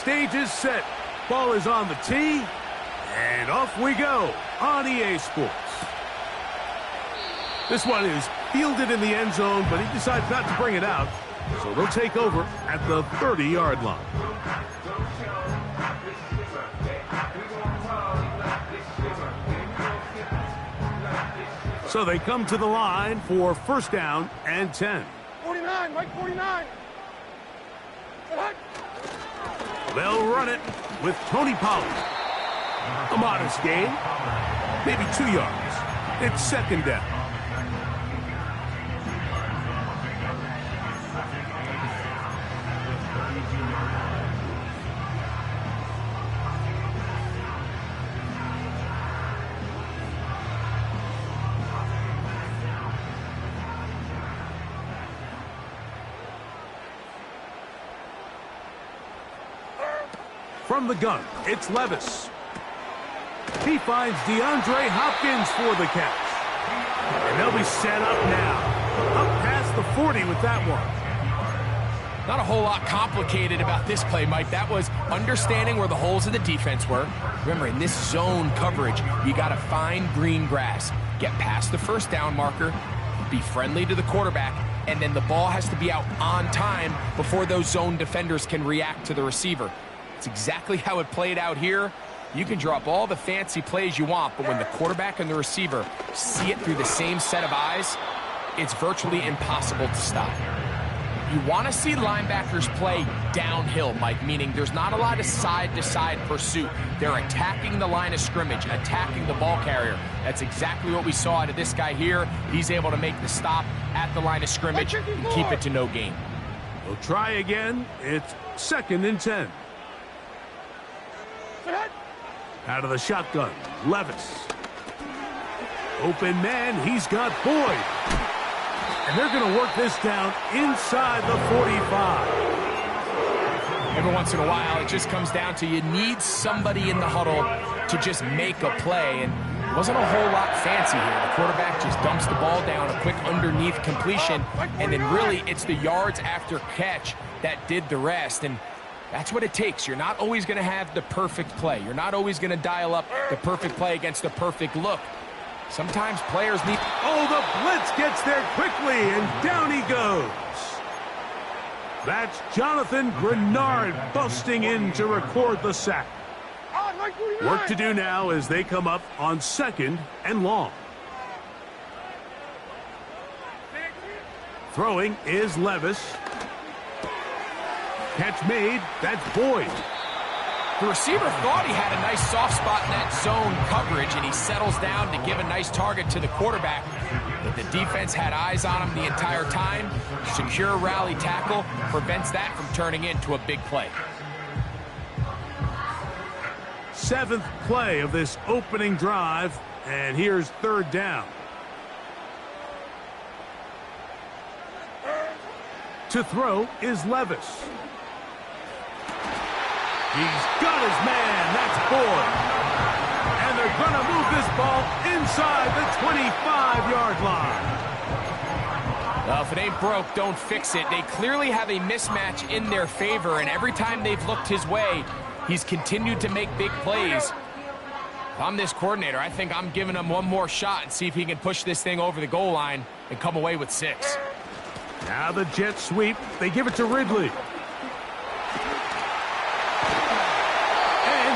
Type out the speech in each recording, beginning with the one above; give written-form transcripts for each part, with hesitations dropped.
Stage is set. Ball is on the tee. And off we go on EA Sports. This one is fielded in the end zone, but he decides not to bring it out. So they'll take over at the 30-yard line. So they come to the line for first down and 10. 49, Mike, 49. They'll run it with Tony Pollard. A modest gain, maybe 2 yards. It's second down. From the gun, it's Levis. He finds DeAndre Hopkins for the catch. And they'll be set up now. Up past the 40 with that one. Not a whole lot complicated about this play, Mike. That was understanding where the holes of the defense were. Remember, in this zone coverage, you got to find green grass. Get past the first down marker, be friendly to the quarterback, and then the ball has to be out on time before those zone defenders can react to the receiver. It's exactly how it played out here. You can draw up all the fancy plays you want, but when the quarterback and the receiver see it through the same set of eyes, it's virtually impossible to stop. You want to see linebackers play downhill, Mike, meaning there's not a lot of side-to-side pursuit. They're attacking the line of scrimmage, attacking the ball carrier. That's exactly what we saw out of this guy here. He's able to make the stop at the line of scrimmage and keep it to no gain. They'll try again. It's second and 10. Out of the shotgun, Levis. Open man, he's got Boyd. And they're going to work this down inside the 45. Every once in a while, it just comes down to you need somebody in the huddle to just make a play. And it wasn't a whole lot fancy here. The quarterback just dumps the ball down, a quick underneath completion, and then really it's the yards after catch that did the rest. And that's what it takes. You're not always going to have the perfect play. You're not always going to dial up the perfect play against the perfect look. Sometimes players need... Oh, the blitz gets there quickly, and down he goes. That's Jonathan Grenard busting in to record the sack. Work to do now as they come up on second and long. Throwing is Levis. Catch made, that's Boyd. The receiver thought he had a nice soft spot in that zone coverage, and he settles down to give a nice target to the quarterback. But the defense had eyes on him the entire time. Secure rally tackle prevents that from turning into a big play. Seventh play of this opening drive, and here's third down. To throw is Levis. He's got his man. That's Boyd. And they're going to move this ball inside the 25-yard line. Well, if it ain't broke, don't fix it. They clearly have a mismatch in their favor, and every time they've looked his way, he's continued to make big plays. If I'm this coordinator, I think I'm giving him one more shot and see if he can push this thing over the goal line and come away with 6. Now the jet sweep. They give it to Ridley.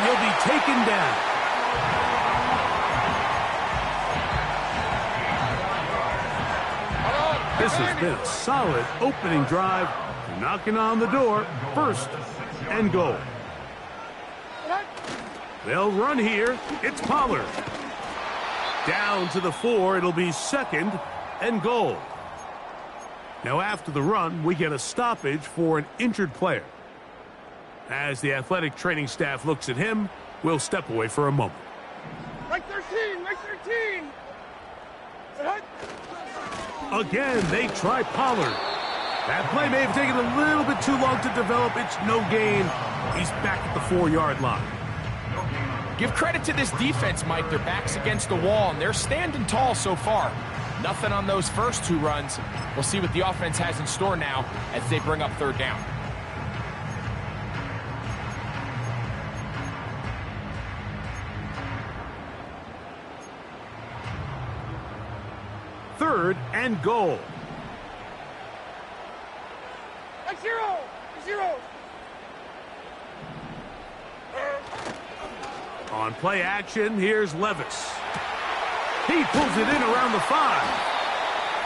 He'll be taken down. This has been a solid opening drive. Knocking on the door. First and goal. They'll run here. It's Pollard. Down to the 4. It'll be second and goal. Now after the run, we get a stoppage for an injured player. As the athletic training staff looks at him, we'll step away for a moment. Mike 13, Mike 13. Again, they try Pollard. That play may have taken a little bit too long to develop. It's no gain. He's back at the 4-yard line. Give credit to this defense, Mike. Their back's against the wall, and they're standing tall so far. Nothing on those first 2 runs. We'll see what the offense has in store now as they bring up third down. 3rd and goal. Right zero. Zero. On play action, here's Levis. He pulls it in around the 5.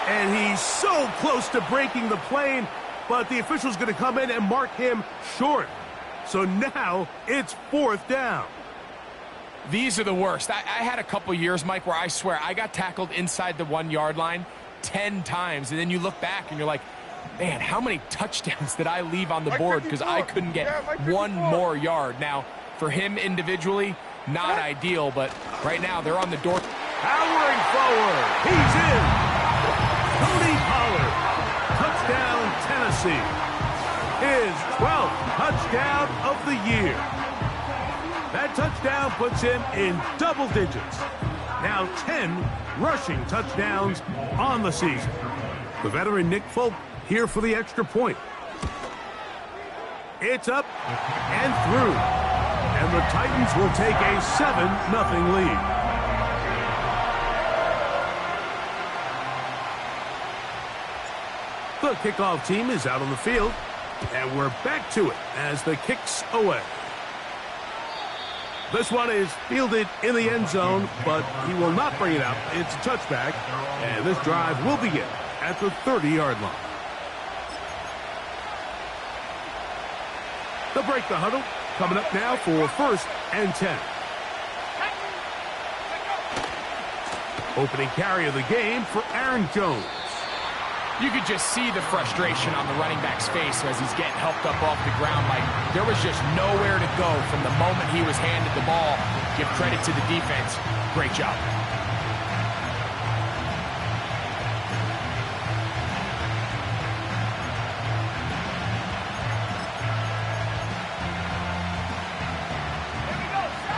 And he's so close to breaking the plane, but the official's going to come in and mark him short. So now it's 4th down. These are the worst. I had a couple years, Mike, where I swear I got tackled inside the 1-yard line 10 times. And then you look back and you're like, man, how many touchdowns did I leave on the board because I couldn't get one more yard? Now, for him individually, not ideal, but right now they're on the door. Powering forward. He's in. Tony Pollard. Touchdown, Tennessee. His 12th touchdown of the year. That touchdown puts him in double digits. Now 10 rushing touchdowns on the season. The veteran Nick Folk here for the extra point. It's up and through. And the Titans will take a 7-0 lead. The kickoff team is out on the field, and we're back to it as the kick's away. This one is fielded in the end zone, but he will not bring it out. It's a touchback, and this drive will begin at the 30-yard line. They'll break the huddle. Coming up now for 1st and 10. Opening carry of the game for Aaron Jones. You could just see the frustration on the running back's face as he's getting helped up off the ground. Like, there was just nowhere to go from the moment he was handed the ball. Give credit to the defense. Great job.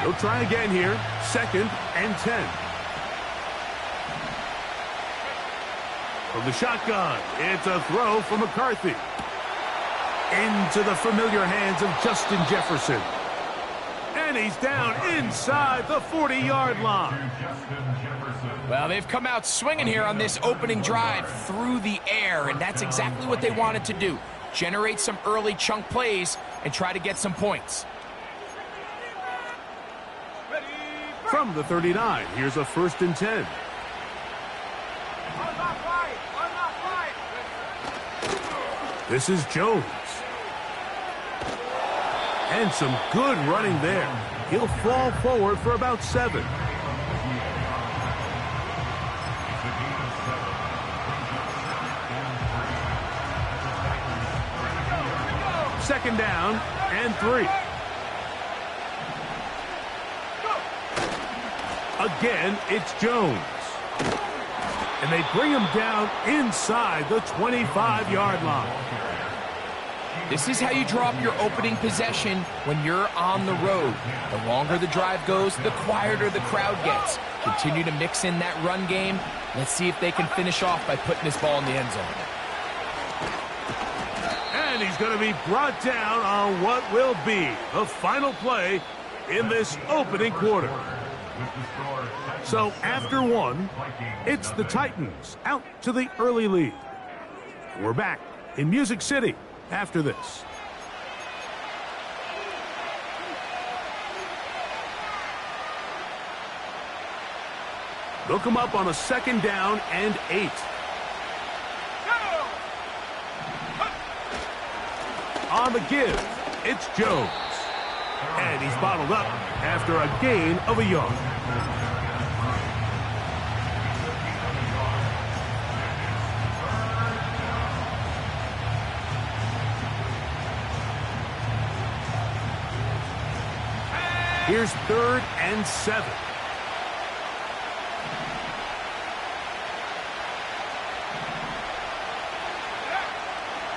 He'll try again here. 2nd and 10. From the shotgun, it's a throw from McCarthy. Into the familiar hands of Justin Jefferson. And he's down inside the 40-yard line. Well, they've come out swinging here on this opening drive through the air, and that's exactly what they wanted to do. Generate some early chunk plays and try to get some points. From the 39, here's a 1st and 10. This is Jones. And some good running there. He'll fall forward for about 7. Second down and 3. Again, it's Jones. And they bring him down inside the 25-yard line. This is how you drop your opening possession when you're on the road. The longer the drive goes, the quieter the crowd gets. Continue to mix in that run game. Let's see if they can finish off by putting this ball in the end zone. And he's going to be brought down on what will be the final play in this opening quarter. So after 1, it's the Titans out to the early lead. We're back in Music City after this. They'll come up on a 2nd down and 8. On the give, it's Jones. And he's bottled up after a gain of a yard. Here's 3rd and 7.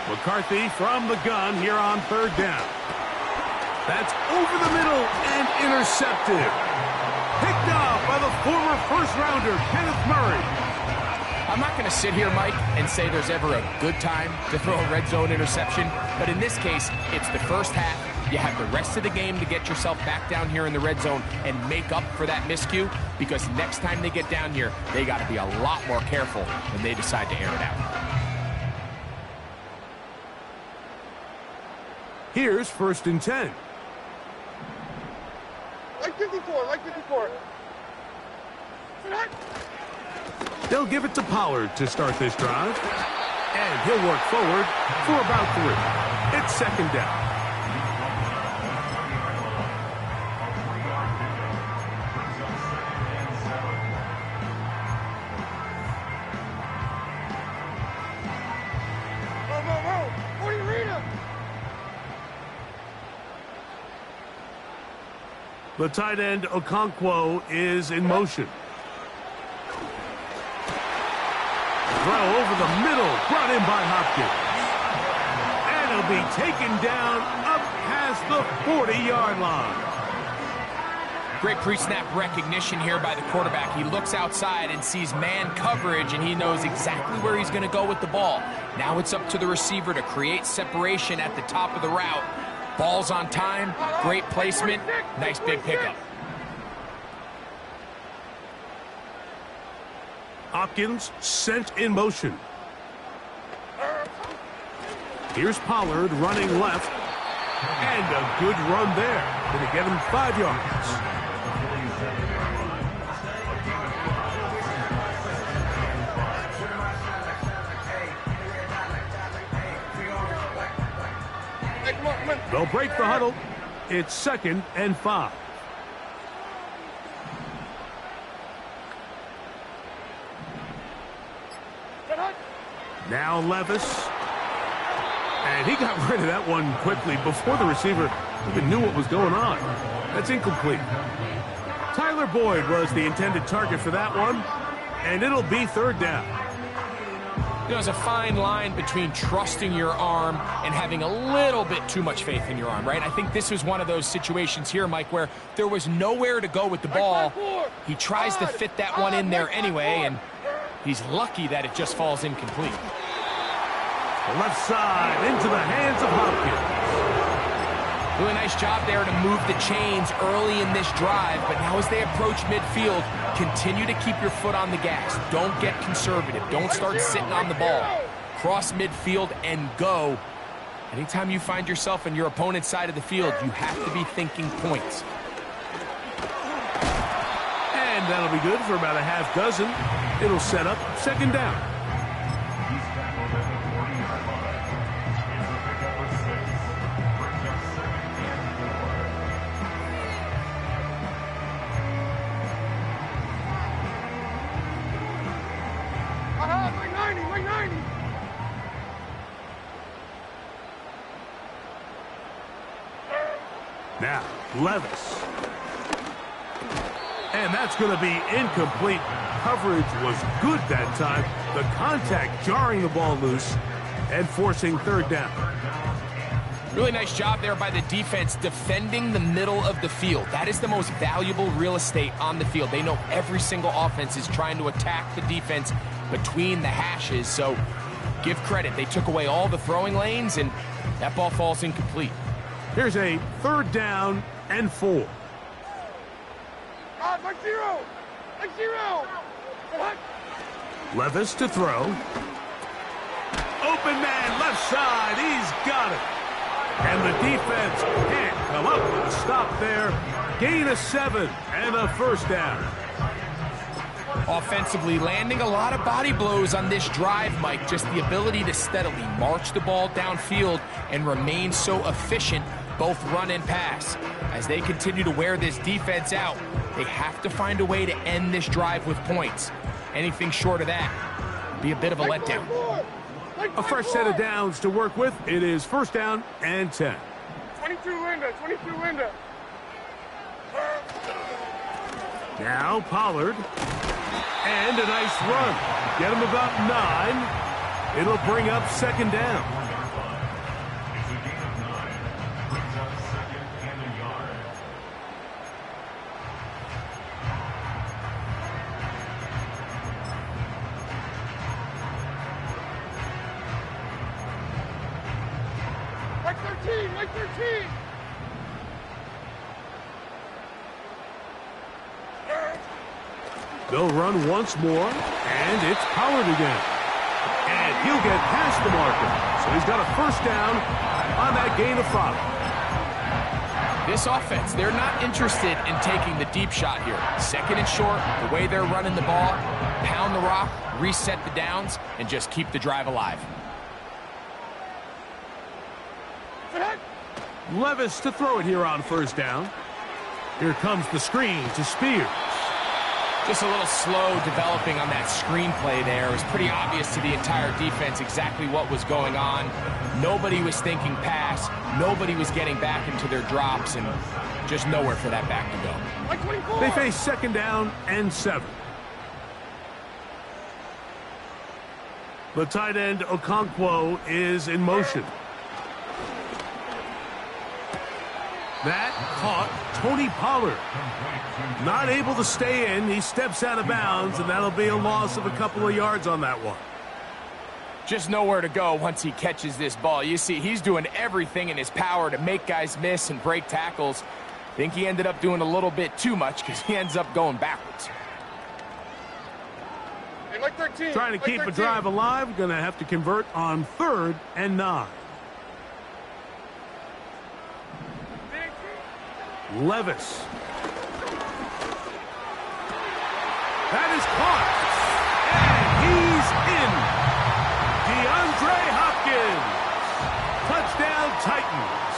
McCarthy from the gun here on 3rd down. That's over the middle and intercepted. Picked off by the former first-rounder, Kenneth Murray. I'm not going to sit here, Mike, and say there's ever a good time to throw a red zone interception, but in this case, it's the first half. You have the rest of the game to get yourself back down here in the red zone and make up for that miscue, because next time they get down here, they got to be a lot more careful when they decide to air it out. Here's 1st and 10. Like 54, like 54. They'll give it to Pollard to start this drive. And he'll work forward for about 3. It's 2nd down. The tight end, Okonkwo, is in motion. Throw over the middle, brought in by Hopkins. And he'll be taken down up past the 40-yard line. Great pre-snap recognition here by the quarterback. He looks outside and sees man coverage, and he knows exactly where he's going to go with the ball. Now it's up to the receiver to create separation at the top of the route. Ball's on time, great placement, nice big pickup. Hopkins sent in motion. Here's Pollard running left. And a good run there. Going to get him 5 yards. They'll break the huddle. It's 2nd and 5. Now Levis. And he got rid of that one quickly before the receiver even knew what was going on. That's incomplete. Tyler Boyd was the intended target for that one. And it'll be 3rd down. There's a fine line between trusting your arm and having a little bit too much faith in your arm, right? I think this was one of those situations here, Mike, where there was nowhere to go with the ball. He tries to fit that one in there anyway, and he's lucky that it just falls incomplete. The left side into the hands of Hopkins. Really nice job there to move the chains early in this drive, but now as they approach midfield, continue to keep your foot on the gas. Don't get conservative. Don't start sitting on the ball. Cross midfield and go. Anytime you find yourself on your opponent's side of the field, you have to be thinking points. And that'll be good for about a half dozen. It'll set up 2nd down. Now, Levis. And that's going to be incomplete. Coverage was good that time. The contact jarring the ball loose and forcing 3rd down. Really nice job there by the defense defending the middle of the field. That is the most valuable real estate on the field. They know every single offense is trying to attack the defense between the hashes, so give credit. They took away all the throwing lanes, and that ball falls incomplete. Here's a 3rd down and 4. Like 0. Like 0. Levis to throw. Open man, left side. He's got it. And the defense can't come up with a stop there. Gain of 7 and a 1st down. Offensively, landing a lot of body blows on this drive, Mike. Just the ability to steadily march the ball downfield and remain so efficient, both run and pass. As they continue to wear this defense out, they have to find a way to end this drive with points. Anything short of that would be a bit of a letdown. A fresh set of downs to work with. It is 1st down and 10. 22 Linda, 22 Linda. Now Pollard. And a nice run. Get him about 9. It'll bring up 2nd down. Like 13, like 13. They'll run once more, and it's Pollard again. And he'll get past the marker. So he's got a first down on that gain of 5. This offense, they're not interested in taking the deep shot here. Second and short, the way they're running the ball, pound the rock, reset the downs, and just keep the drive alive. Levis to throw it here on first down. Here comes the screen to Spears. Just a little slow developing on that screenplay there. It was pretty obvious to the entire defense exactly what was going on. Nobody was thinking pass. Nobody was getting back into their drops, and just nowhere for that back to go. They face second down and 7. The tight end Okonkwo is in motion. That caught Tony Pollard. Not able to stay in. He steps out of bounds, and that'll be a loss of a couple of yards on that one. Just nowhere to go once he catches this ball. You see, he's doing everything in his power to make guys miss and break tackles. I think he ended up doing a little bit too much because he ends up going backwards. Hey, like 13. Trying to keep a drive alive. Going to have to convert on 3rd and 9. Levis. That is caught. And he's in. DeAndre Hopkins. Touchdown Titans.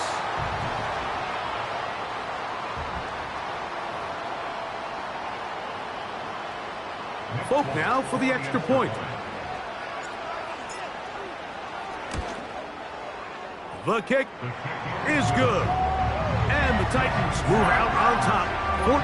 Folk now for the extra point. The kick is good. And the Titans move out on top, 14-0.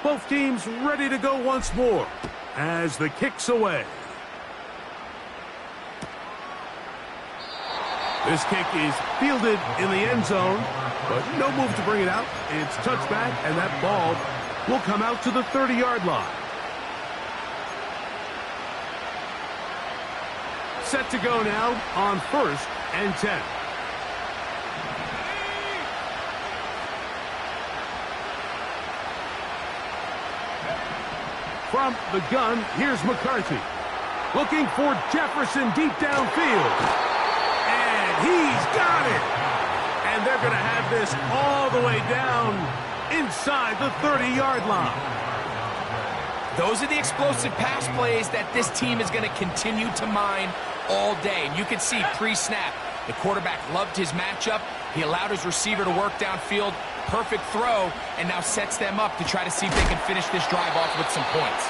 Both teams ready to go once more as the kick's away. This kick is fielded in the end zone, but no move to bring it out. It's touchback, and that ball will come out to the 30-yard line. Set to go now on 1st and 10. From the gun, here's McCarthy. Looking for Jefferson deep downfield. And he's got it. And they're going to have this all the way down inside the 30-yard line. Those are the explosive pass plays that this team is going to continue to mine all day. And you can see pre-snap, the quarterback loved his matchup. He allowed his receiver to work downfield. Perfect throw, and now sets them up to try to see if they can finish this drive off with some points.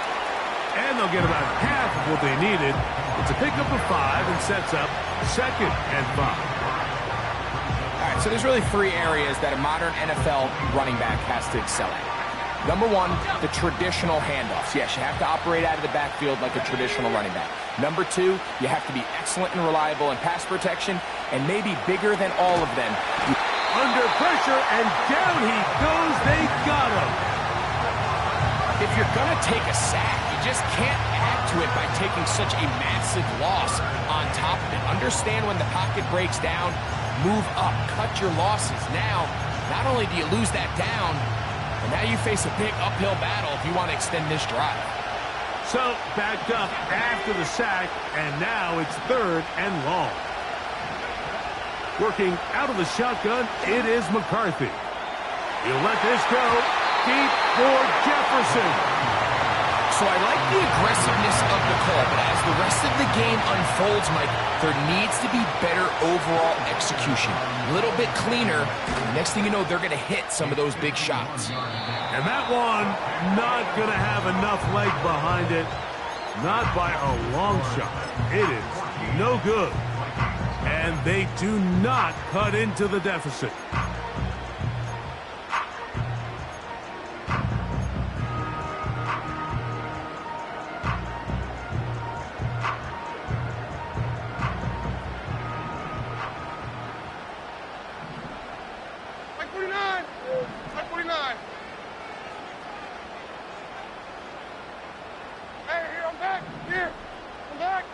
And they'll get about half of what they needed. It's a pickup of 5 and sets up 2nd and 5. All right, so there's really 3 areas that a modern NFL running back has to excel at. Number 1, the traditional handoffs. Yes, you have to operate out of the backfield like a traditional running back. Number 2, you have to be excellent and reliable in pass protection, and maybe bigger than all of them. Under pressure, and down he goes. They got him. If you're going to take a sack, you just can't add to it by taking such a massive loss on top of it. Understand when the pocket breaks down, move up, cut your losses. Now, not only do you lose that down, but now you face a big uphill battle if you want to extend this drive. So, backed up after the sack, and now it's 3rd and long. Working out of the shotgun, it is McCarthy. He'll let this go deep for Jefferson. So I like the aggressiveness of the call, but as the rest of the game unfolds, Mike, there needs to be better overall execution. A little bit cleaner. Next thing you know, they're going to hit some of those big shots. And that one not going to have enough leg behind it. Not by a long shot. It is no good. And they do not cut into the deficit. Like 49. Like 49. Hey, here, I'm back. Here. I'm back.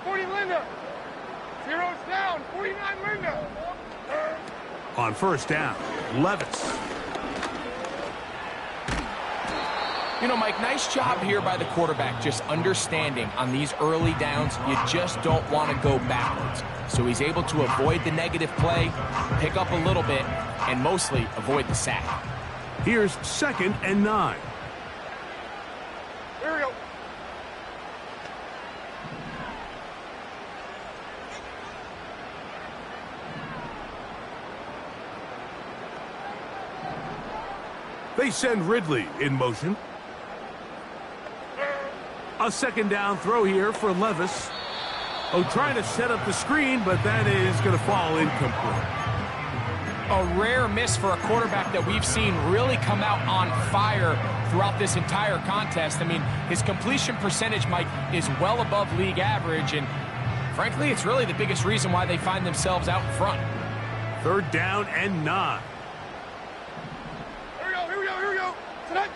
40 Linda. Zero's down. 49 Linda. On first down, Levis. You know, Mike, nice job here by the quarterback, just understanding on these early downs, you just don't want to go backwards. So he's able to avoid the negative play, pick up a little bit, and mostly avoid the sack. Here's 2nd and 9. Here we go. They send Ridley in motion. A 2nd down throw here for Levis. Oh, trying to set up the screen, but that is going to fall incomplete. A rare miss for a quarterback that we've seen really come out on fire throughout this entire contest. I mean, his completion percentage, Mike, is well above league average, and frankly, it's really the biggest reason why they find themselves out in front. 3rd down and 9. Here we go. Here we go. Here we go. Tonight.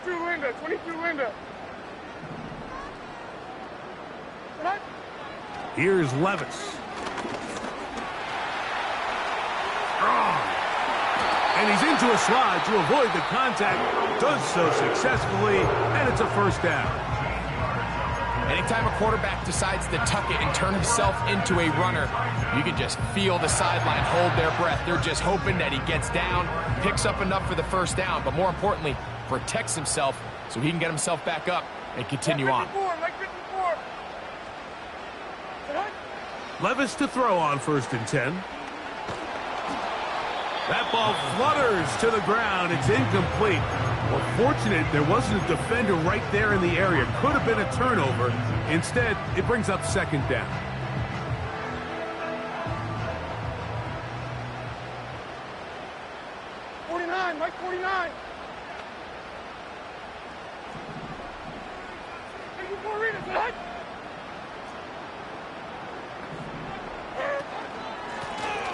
Linda, 22 Linda. Tonight. Here's Levis. Strong. And he's into a slide to avoid the contact. Does so successfully, and it's a first down. Anytime a quarterback decides to tuck it and turn himself into a runner, you can just feel the sideline hold their breath. They're just hoping that he gets down, picks up enough for the first down, but more importantly, protects himself so he can get himself back up and continue on. Like 54. Levis to throw on 1st and 10. That ball flutters to the ground. It's incomplete. Well, fortunate there wasn't a defender right there in the area. Could have been a turnover. Instead, it brings up 2nd down. Mike 49.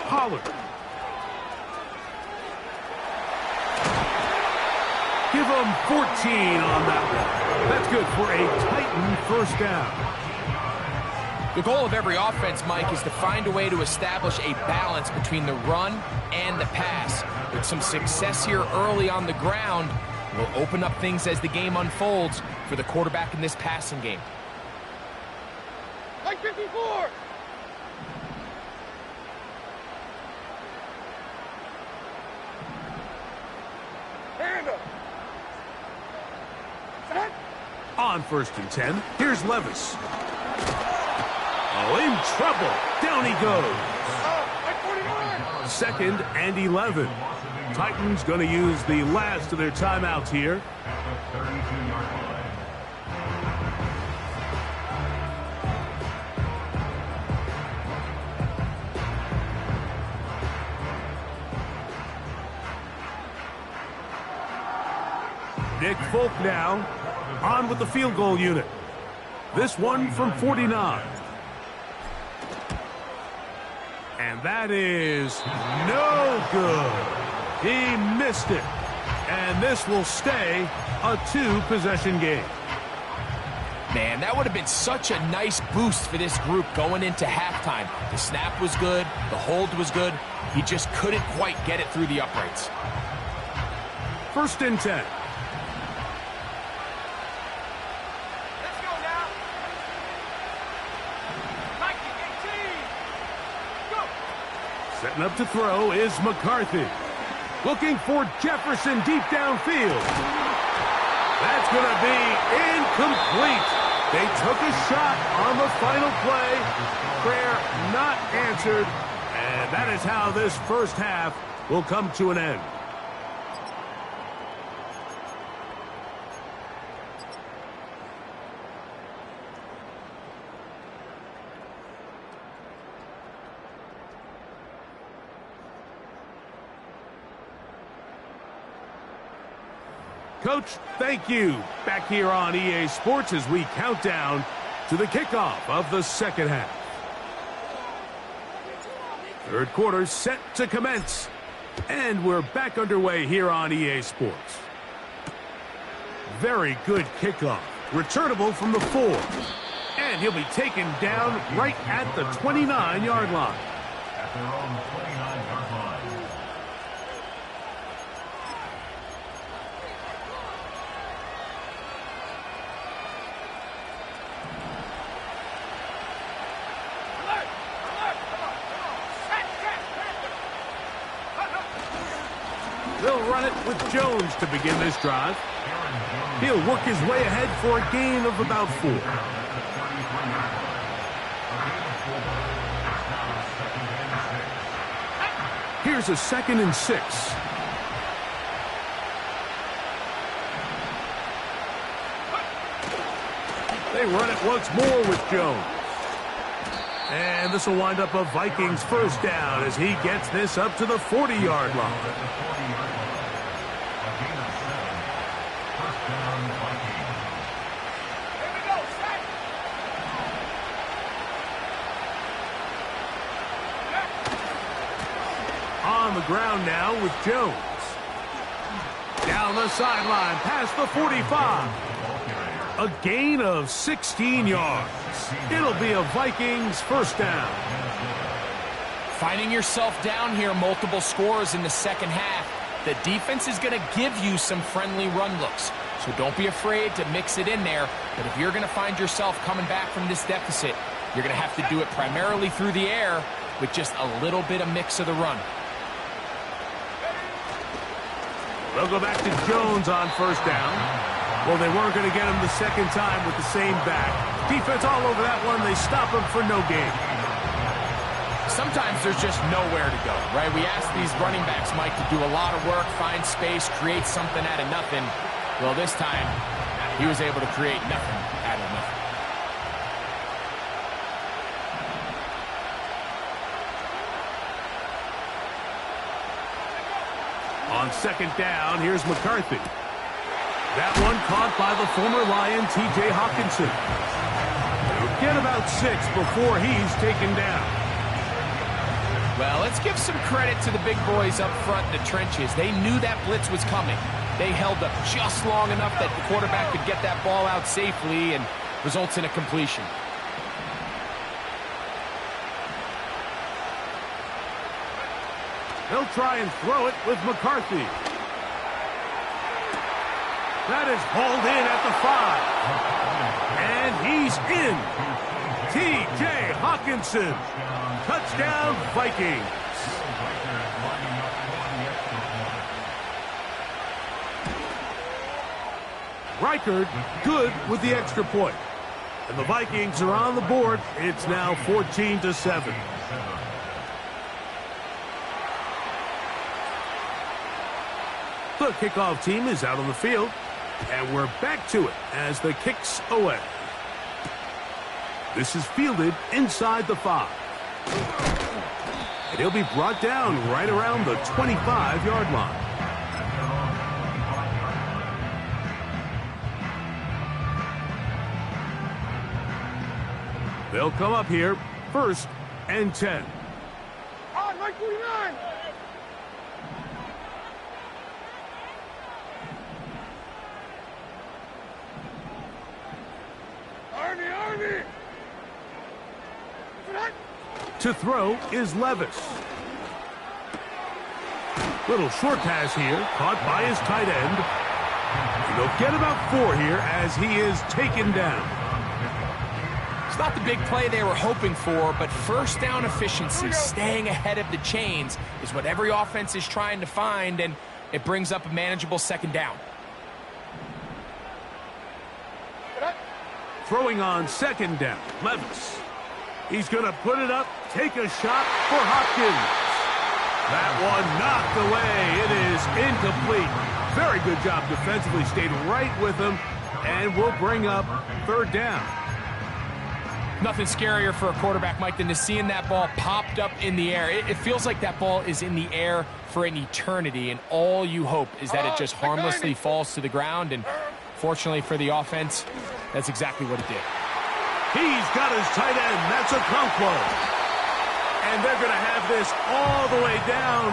Pollard. Give him 14 on that one. That's good for a Titan first down. The goal of every offense, Mike, is to find a way to establish a balance between the run and the pass. With some success here early on the ground, will open up things as the game unfolds for the quarterback in this passing game. Like 54. On 1st and 10, here's Levis. Oh, in trouble. Down he goes. 2nd and 11. Titans going to use the last of their timeouts here. Nick Folk now on with the field goal unit. This one from 49. And that is no good. He missed it. And this will stay a 2-possession game. Man, that would have been such a nice boost for this group going into halftime. The snap was good. The hold was good. He just couldn't quite get it through the uprights. 1st and 10. Setting up to throw is McCarthy. Looking for Jefferson deep downfield. That's going to be incomplete. They took a shot on the final play. Prayer not answered. And that is how this first half will come to an end. Coach, thank you. Back here on EA Sports as we count down to the kickoff of the second half. Third quarter set to commence. And we're back underway here on EA Sports. Very good kickoff. Returnable from the 4. And he'll be taken down right at the 29-yard line. At their own 29-yard line. They'll run it with Jones to begin this drive. He'll work his way ahead for a gain of about 4. Here's a 2nd and 6. They run it once more with Jones. And this will wind up a Vikings first down as he gets this up to the 40-yard line. On the ground now with Jones. Down the sideline, past the 45. A gain of 16 yards. It'll be a Vikings first down. Finding yourself down here, multiple scores in the second half. The defense is going to give you some friendly run looks. So don't be afraid to mix it in there. But if you're going to find yourself coming back from this deficit, you're going to have to do it primarily through the air with just a little bit of mix of the run. They'll go back to Jones on first down. Well, they weren't going to get him the second time with the same back. Defense all over that one. They stop him for no gain. Sometimes there's just nowhere to go, right? We ask these running backs, Mike, to do a lot of work, find space, create something out of nothing. Well, this time, he was able to create nothing out of nothing. On second down, here's McCarthy. That one caught by the former Lion, T.J. Hawkinson. They'll get about 6 before he's taken down. Well, let's give some credit to the big boys up front in the trenches. They knew that blitz was coming. They held up just long enough that the quarterback could get that ball out safely and results in a completion. They'll try and throw it with McCarthy. That is hauled in at the 5. And he's in. T.J. Hawkinson. Touchdown, Vikings. Reichard good with the extra point. And the Vikings are on the board. It's now 14-7. The kickoff team is out on the field. And we're back to it as the kick's away. This is fielded inside the 5. And he'll be brought down right around the 25-yard line. They'll come up here, 1st and 10. On, Mike 49! Army! To throw is Levis. Little short pass here, caught by his tight end. And they'll get about 4 here as he is taken down. It's not the big play they were hoping for, but first down efficiency, staying ahead of the chains, is what every offense is trying to find, and it brings up a manageable second down. Throwing on second down, Levis. He's going to put it up, take a shot for Hopkins. That one knocked away. It is incomplete. Very good job defensively. Stayed right with him, and will bring up 3rd down. Nothing scarier for a quarterback, Mike, than to seeing that ball popped up in the air. It feels like that ball is in the air for an eternity, and all you hope is that it just harmlessly falls to the ground, and fortunately for the offense, that's exactly what it did. He's got his tight end. That's a Conquo. And they're going to have this all the way down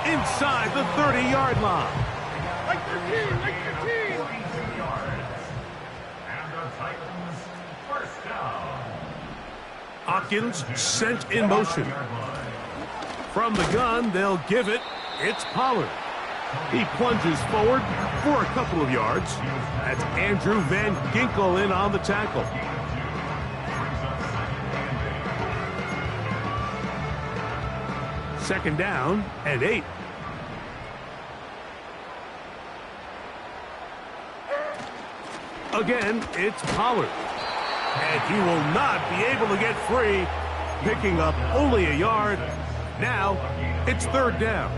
inside the 30-yard line. Like 13, like 13. And the Titans first down. Hopkins sent in motion. From the gun, they'll give it. It's Pollard. He plunges forward for a couple of yards. That's Andrew Van Ginkel in on the tackle. Second down and 8. Again, it's Pollard. And he will not be able to get free, picking up only a yard. Now, it's third down.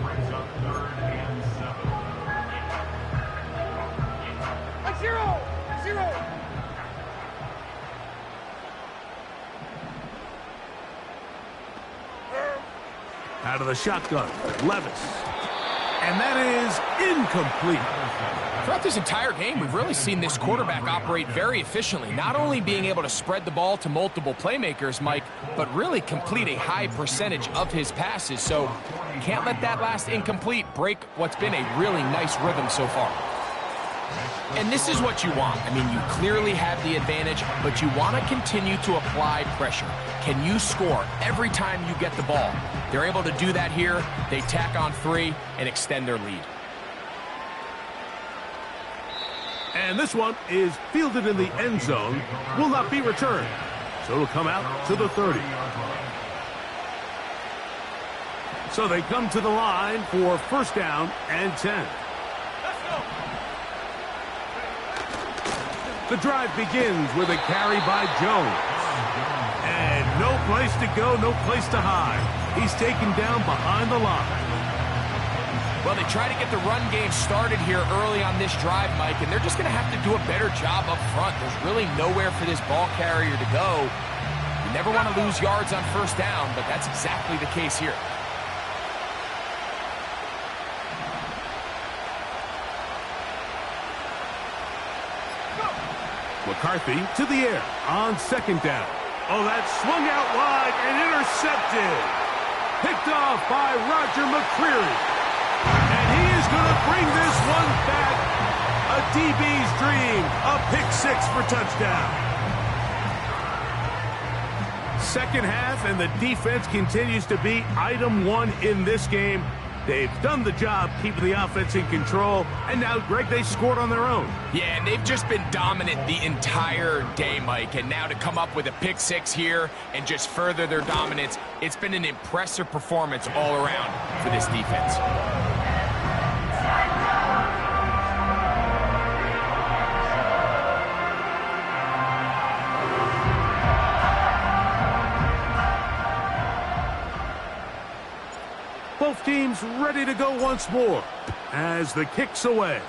Like 0, 0. Out of the shotgun, Levis. And that is incomplete. Throughout this entire game, we've really seen this quarterback operate very efficiently, not only being able to spread the ball to multiple playmakers, Mike, but really complete a high percentage of his passes. So can't let that last incomplete break what's been a really nice rhythm so far. And this is what you want. I mean, you clearly have the advantage, but you want to continue to apply pressure. Can you score every time you get the ball? They're able to do that here. They tack on 3 and extend their lead. And this one is fielded in the end zone, will not be returned. So it'll come out to the 30. So they come to the line for first down and 10. The drive begins with a carry by Jones. And no place to go, no place to hide. He's taken down behind the line. Well, they try to get the run game started here early on this drive, Mike, and they're just going to have to do a better job up front. There's really nowhere for this ball carrier to go. You never want to lose yards on first down, but that's exactly the case here. McCarthy to the air on second down. Oh, that swung out wide and intercepted. Picked off by Roger McCreary. And he is going to bring this one back. A DB's dream. A pick 6 for touchdown. Second half, and the defense continues to be item 1 in this game. They've done the job keeping the offense in control, and now, Greg, they scored on their own. Yeah, and they've just been dominant the entire day, Mike, and now to come up with a pick 6 here and just further their dominance, it's been an impressive performance all around for this defense. Both teams ready to go once more as the kick's away.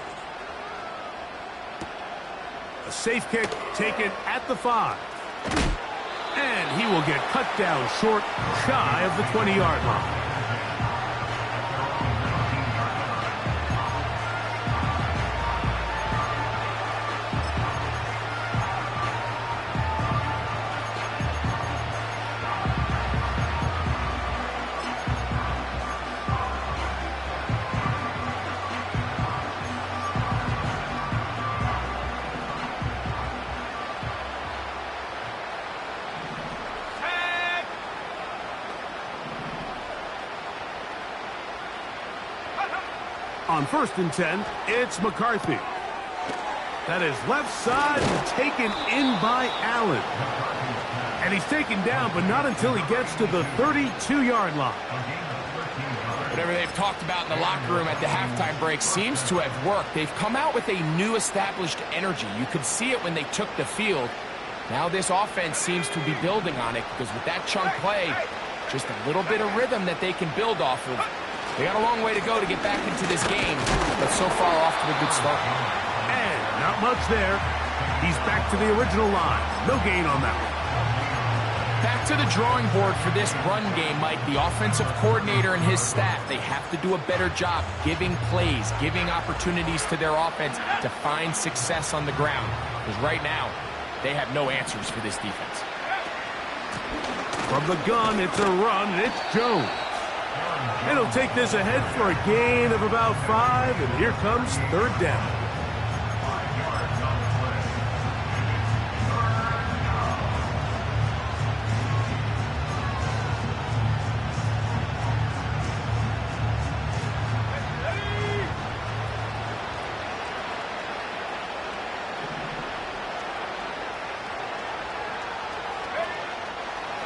A safe kick taken at the 5. And he will get cut down short, shy of the 20-yard line. On 1st and 10, it's McCarthy. That is left side and taken in by Allen. And he's taken down, but not until he gets to the 32-yard line. Whatever they've talked about in the locker room at the halftime break seems to have worked. They've come out with a new established energy. You could see it when they took the field. Now this offense seems to be building on it because with that chunk play, just a little bit of rhythm that they can build off of. They got a long way to go to get back into this game, but so far off to a good start. And not much there. He's back to the original line. No gain on that one. Back to the drawing board for this run game, Mike. The offensive coordinator and his staff, they have to do a better job giving plays, giving opportunities to their offense to find success on the ground. Because right now, they have no answers for this defense. From the gun, it's a run, and it's Jones. And he'll take this ahead for a gain of about 5, and here comes third down.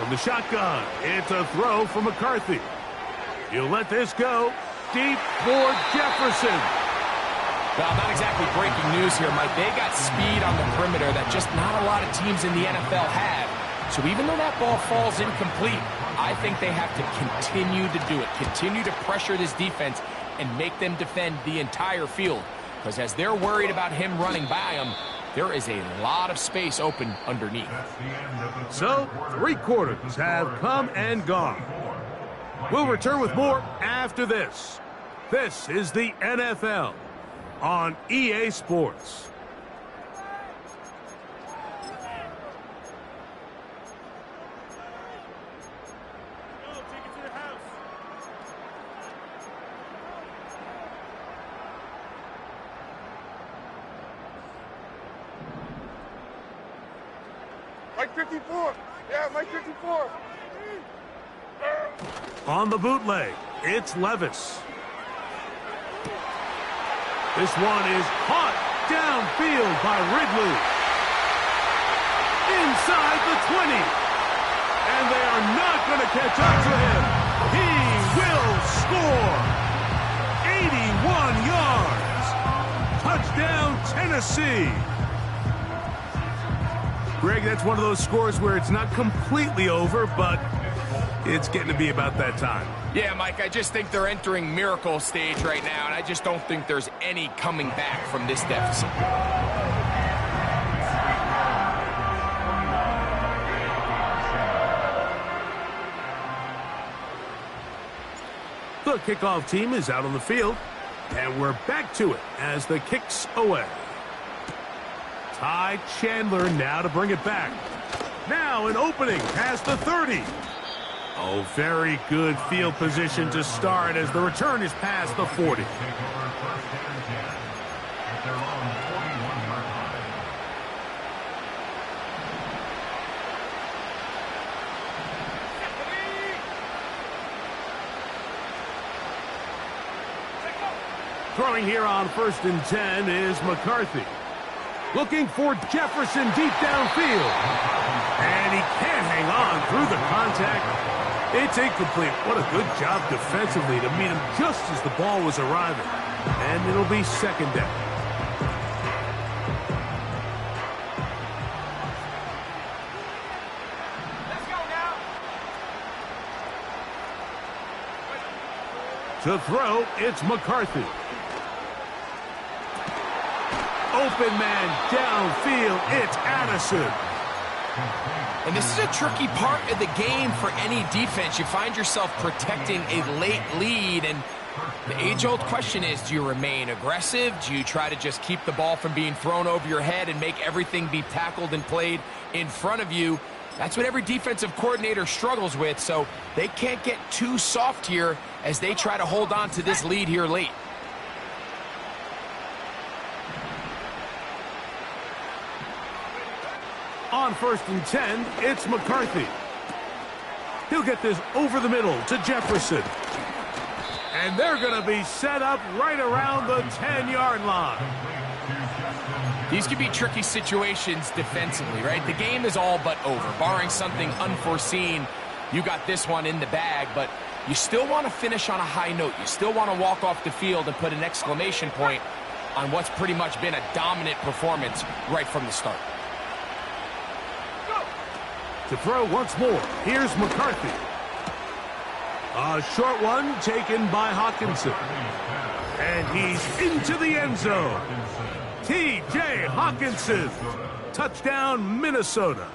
From the shotgun, it's a throw from McCarthy. He'll let this go deep for Jefferson. Well, not exactly breaking news here, Mike. They got speed on the perimeter that just not a lot of teams in the NFL have. So even though that ball falls incomplete, I think they have to continue to do it. Continue to pressure this defense and make them defend the entire field. Because as they're worried about him running by them, there is a lot of space open underneath. So, 3 quarters have come and gone. We'll return with more after this. This is the NFL on EA Sports. Mike 54. Yeah, Mike 54. On the bootleg, it's Levis. This one is caught downfield by Ridley. Inside the 20. And they are not going to catch up to him. He will score. 81 yards. Touchdown, Tennessee. Greg, that's one of those scores where it's not completely over, but it's getting to be about that time. Yeah, Mike, I just think they're entering miracle stage right now, and I just don't think there's any coming back from this deficit. The kickoff team is out on the field, and we're back to it as the kick's away. Ty Chandler now to bring it back. Now an opening past the 30. Oh, very good field position to start as the return is past the 40. Throwing here on 1st and 10 is McCarthy. Looking for Jefferson deep downfield. And he can't hang on through the contact. It's incomplete. What a good job defensively to meet him just as the ball was arriving. And it'll be 2nd down. Let's go now. To throw, it's McCarthy. Open man downfield, it's Addison. And this is a tricky part of the game for any defense. You find yourself protecting a late lead, and the age-old question is, do you remain aggressive? Do you try to just keep the ball from being thrown over your head and make everything be tackled and played in front of you? That's what every defensive coordinator struggles with, so they can't get too soft here as they try to hold on to this lead here late. On 1st and 10, it's McCarthy. He'll get this over the middle to Jefferson. And they're going to be set up right around the 10-yard line. These can be tricky situations defensively, right? The game is all but over. Barring something unforeseen, you got this one in the bag, but you still want to finish on a high note. You still want to walk off the field and put an exclamation point on what's pretty much been a dominant performance right from the start. To throw once more, here's McCarthy. A short one taken by Hawkinson. And he's into the end zone. T.J. Hawkinson. Touchdown, Minnesota.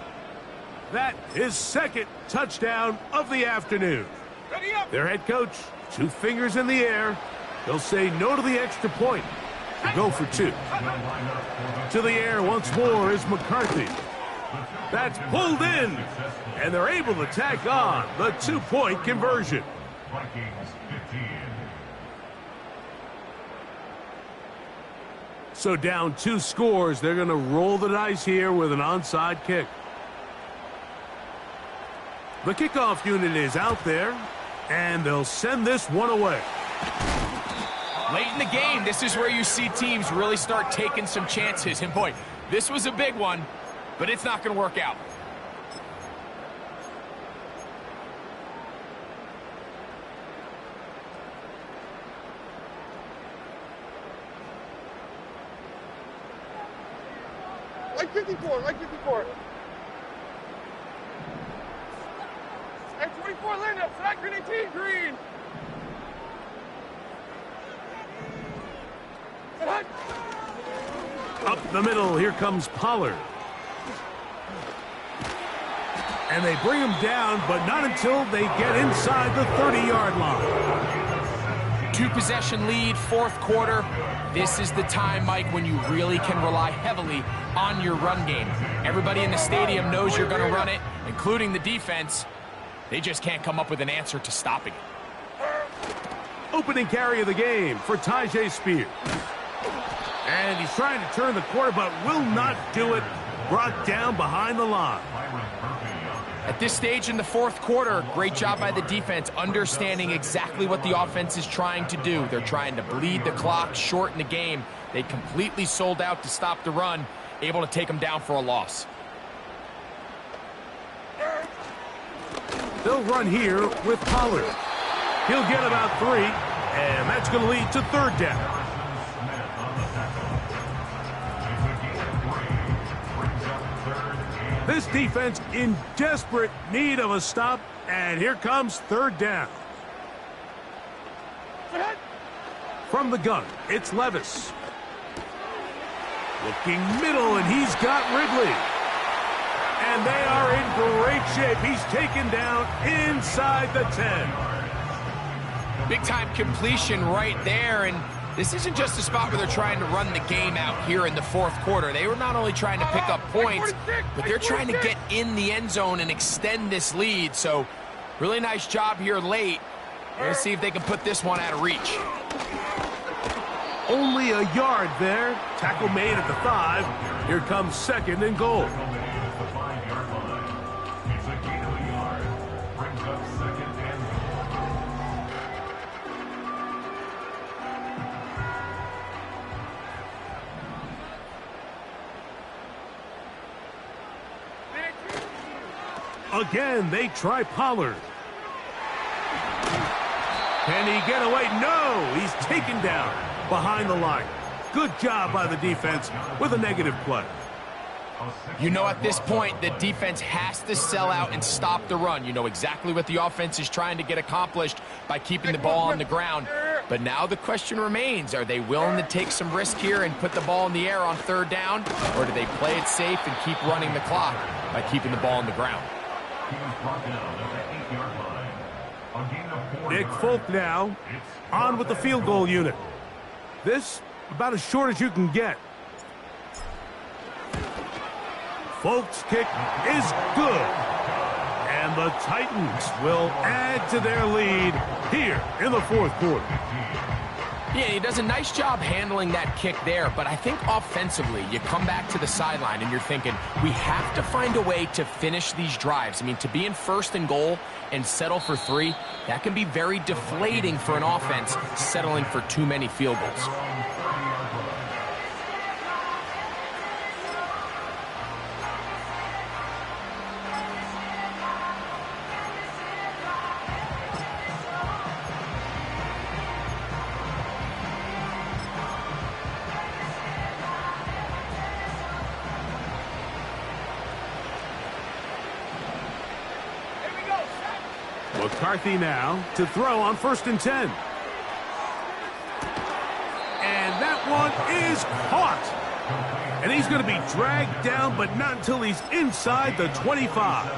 That is 2nd touchdown of the afternoon. Their head coach, 2 fingers in the air. They'll say no to the extra point. To go for 2. To the air once more is McCarthy. That's pulled in, and they're able to tack on the 2-point conversion. Vikings 15. So down 2 scores, they're going to roll the dice here with an onside kick. The kickoff unit is out there, and they'll send this one away. Late in the game, this is where you see teams really start taking some chances. And boy, this was a big one, but it's not going to work out. Like 54, like 54. And 24, Linda, flag green 18, green. Up the middle, here comes Pollard. And they bring him down, but not until they get inside the 30-yard line. 2-possession lead, 4th quarter. This is the time, Mike, when you really can rely heavily on your run game. Everybody in the stadium knows you're going to run it, including the defense. They just can't come up with an answer to stopping it. Opening carry of the game for Tyjae Spears. And he's trying to turn the corner, but will not do it. Brought down behind the line. At this stage in the 4th quarter, great job by the defense understanding exactly what the offense is trying to do. They're trying to bleed the clock, shorten the game. They completely sold out to stop the run, able to take them down for a loss. They'll run here with Pollard. He'll get about 3, and that's going to lead to 3rd down. This defense in desperate need of a stop, and here comes 3rd down. From the gun, it's Levis. Looking middle, and he's got Ridley. And they are in great shape. He's taken down inside the 10. Big-time completion right there, and this isn't just a spot where they're trying to run the game out here in the 4th quarter. They were not only trying to pick up points, but they're trying to get in the end zone and extend this lead. So, really nice job here late. Let's see if they can put this one out of reach. Only a yard there. Tackle made at the 5. Here comes 2nd and goal. Again, they try Pollard. Can he get away? No! He's taken down behind the line. Good job by the defense with a negative play. You know, at this point, the defense has to sell out and stop the run. You know exactly what the offense is trying to get accomplished by keeping the ball on the ground. But now the question remains, are they willing to take some risk here and put the ball in the air on 3rd down? Or do they play it safe and keep running the clock by keeping the ball on the ground? Nick Folk now on with the field goal unit. This about as short as you can get. Folk's kick is good. And the Titans will add to their lead here in the 4th quarter. Yeah, he does a nice job handling that kick there, but I think offensively, you come back to the sideline and you're thinking, we have to find a way to finish these drives. I mean, to be in 1st and goal and settle for 3, that can be very deflating for an offense settling for too many field goals. McCarthy now to throw on 1st and 10. And that one is caught. And he's going to be dragged down, but not until he's inside the 25.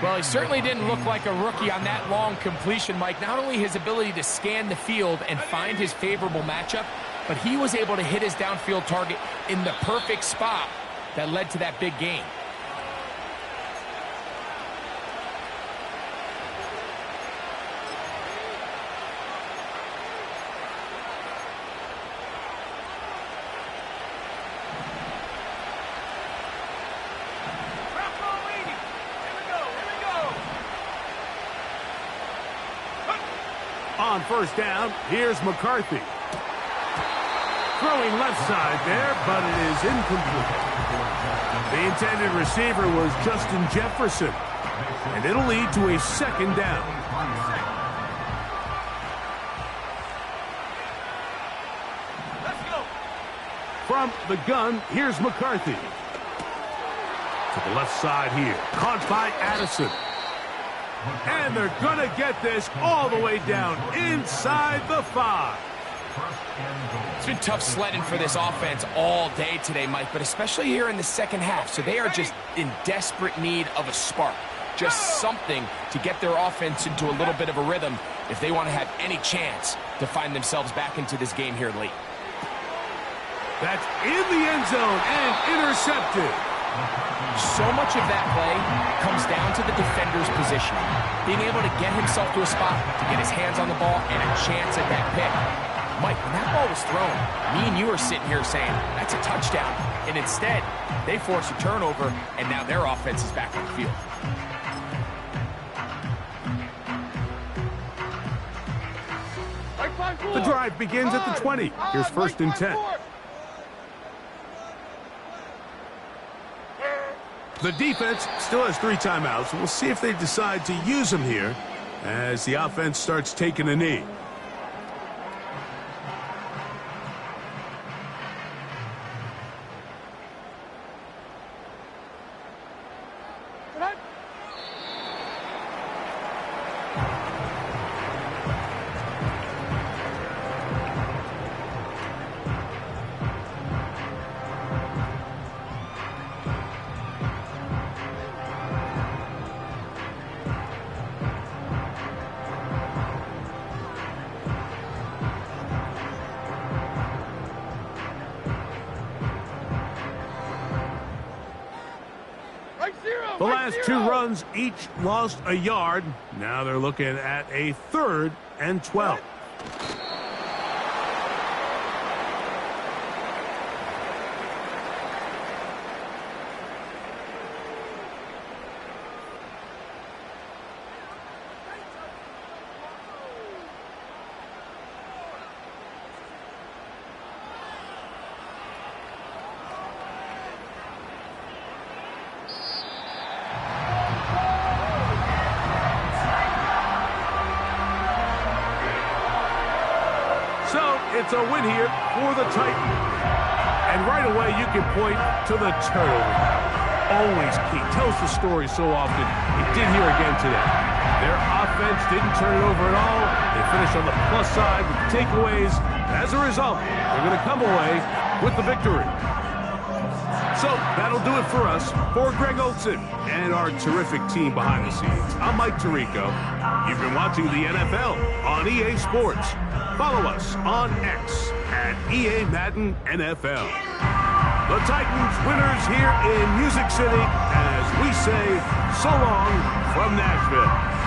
Well, he certainly didn't look like a rookie on that long completion, Mike. Not only his ability to scan the field and find his favorable matchup, but he was able to hit his downfield target in the perfect spot that led to that big gain. On first down, here's McCarthy. Throwing left side there, but it is incomplete. The intended receiver was Justin Jefferson, and it'll lead to a second down. Let's go. From the gun, here's McCarthy. To the left side here, caught by Addison. And they're going to get this all the way down inside the 5. It's been tough sledding for this offense all day today, Mike, but especially here in the second half. So they are just in desperate need of a spark, just something to get their offense into a little bit of a rhythm if they want to have any chance to find themselves back into this game here late. That's in the end zone and intercepted. So much of that play comes down to the defender's positioning, being able to get himself to a spot to get his hands on the ball and a chance at that pick. Mike, when that ball was thrown, me and you are sitting here saying, that's a touchdown. And instead, they force a turnover, and now their offense is back on the field. The drive begins at the 20. Here's first and 10. The defense still has 3 timeouts. We'll see if they decide to use them here as the offense starts taking a knee. The last 2 runs each lost a yard. Now they're looking at a 3rd and 12. It's a win here for the Titans. And right away, you can point to the turnover. Always key. Tells the story so often. It did here again today. Their offense didn't turn it over at all. They finished on the plus side with the takeaways. As a result, they're going to come away with the victory. So that'll do it for us. For Greg Olson and our terrific team behind the scenes, I'm Mike Tirico. You've been watching the NFL on EA Sports. Follow us on X at EA Madden NFL. The Titans winners here in Music City as we say so long from Nashville.